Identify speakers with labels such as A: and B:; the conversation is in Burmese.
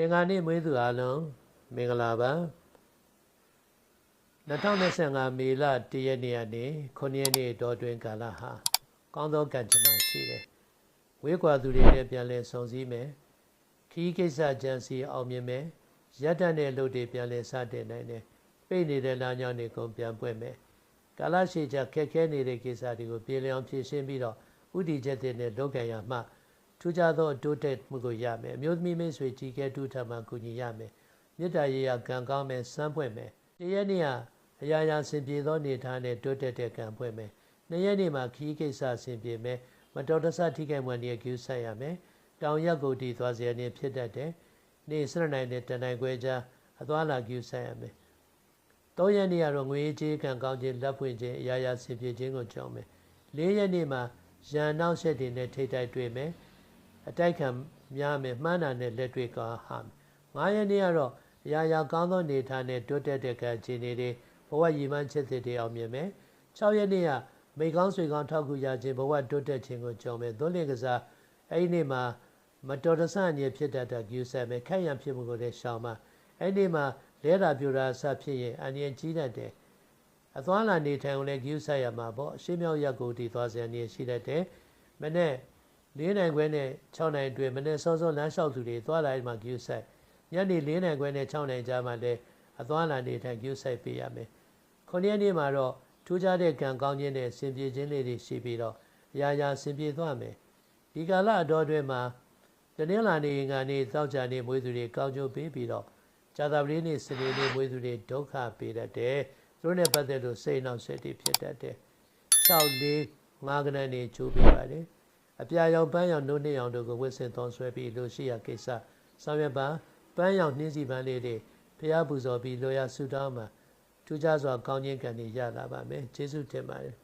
A: အင်္ဂါနေ့မွေးသူအားလုံးမင်္ဂလာပါ2025မေလ1ရက်နေ့ကနေ9ရက်နေ့တောတွင်ကာလဟာကောင်းသောကံကြမ္မာရှိတယ်ဝေးကွာသူတွေနဲ့ပြန်လည်ဆုံစည်းမယ်ခီးကိစ္စကြံစီအောင်မြင်မယ်ရက်တတ်တဲ့အလုပ်တွေပြန်လည်စတင်နိုင်တယ်ပိတ်နေတဲ့လမ်းကြောင်းတွေကုန်ပြန်ပွင့်မယ်ကာလရှည်ကြာခက်ခဲနေတဲ့ကိစ္စတွေကိုပြေလည်အောင်ဖြေရှင်းပြီးတော့ဥတီချက်တွေနဲ့လုပ်ကံရမှထူးခြားသောအတိုးတက်မှုကိုရမယ်အမျိုးသမီးမိတ်ဆွေကြီးကဲတူထမှကူညီရမယ်မေတ္တာရေးရကံကောင်းမယ်စမ်းပွင့်မယ်တရက်နေ့ဟာအရာရာဆင်ပြေသောနေထားနဲ့တိုးတက်တဲ့ကံပွင့်မယ်နှစ်ရက်နေ့မှာခီးကိစ္စဆင်ပြေမယ်မတော်တဆထိခိုက်မှန်ရဲ့ကျူးဆက်ရမယ်တောင်ရက်ကိုတီသွားစရာနေဖြစ်တတ်တယ်နေ့7နိုင်နဲ့တနိုင်ခွဲကြားအသွားလာကျူးဆက်ရမယ်3ရက်နေ့ကတော့ငွေကြေးကံကောင်းခြင်းလက်ဖွင့်ခြင်းအရာရာဆင်ပြေခြင်းကိုကြောင်းမယ်4ရက်နေ့မှာရန်နောက်ဆက်တွေနဲ့ထိတိုက်တွေ့မယ်အတိုက်ခံများမယ်မှန်းတာနဲ့လက်တွေ့ကောင်းဟာ9ရက်နေ့ကတော့အရာရာကောင်းသောနေထားနဲ့တိုးတက်တဲ့ကံခြေနေတွေဘဝရည်မှန်းချက်တွေအောင်မြင်မယ်6ရက်နေ့ကမိကောင်းဆွေကောင်းထောက်ကူရခြင်းဘဝတိုးတက်ခြင်းကိုကြောင်းမယ်သွန်လင်းကစားအဲ့ဒီနေ့မှာမတော်တဆအနေဖြစ်တတ်တဲ့ကျူးဆက်မယ်ခက်ရန်ဖြစ်မှုကိုလည်းရှောင်ပါအဲ့ဒီနေ့မှာလဲတာပြူတာအစဖြစ်ရင်အန္တရာယ်ကြီးတတ်တယ်အသွားလာနေထိုင်ကိုလည်းကျူးဆက်ရမှာပေါ့အရှင်းမြောက်ရက်ကိုတီသွားစရာနေရှိတတ်တယ်မနေ့4နိုင်ခွဲနဲ့6နိုင်အတွင်းမနေ့စောစောလမ်းလျှောက်သူတွေသွားလာမှကျူးဆက်ညနေ4နိုင်ခွဲနဲ့6နိုင်ကြားမှာလည်းအသွားလာနေထိုင်ကျူးဆက်ပေးရမယ်9ရက်နေ့မှာတော့ထူးခြားတဲ့ကံကောင်းခြင်းနဲ့ဆင်ပြေခြင်းလေးတွေရှိပြီးတော့အရာရာဆင်ပြေသွားမယ်ဒီကာလအတော်အတွင်းမှာတနင်္လာနေ့ကနေသောကြာနေ့မွေးသူတွေကောင်းကျိုးပေးပြီးတော့ဇာတာပတိနေ့စနေနေ့မွေးသူတွေဒုက္ခပေးတတ်တယ်သူတို့နဲ့ပတ်သက်လို့စိတ်နှောက်ယှက်တွေဖြစ်တတ်တယ်6 4 5ကဏ္ဍနေချိုးပေးပါတယ်အပြာရောင်ပန်းရောင်နှုတ်နှစ်ရောင်တို့ကိုဝစ်ဆင်သွန်ဆွဲပြီးလိုရှိရာကိစ္စဆောင်ရွက်ပါပန်းရောင်နှင်းစီပန်းလေးတွေဖျားပူဇော်ပြီးလိုရာဆုတောင်းမှာထူးခြားစွာကောင်းခြင်းကံတွေရလာပါမယ်ကျေးဇူးတင်ပါတယ်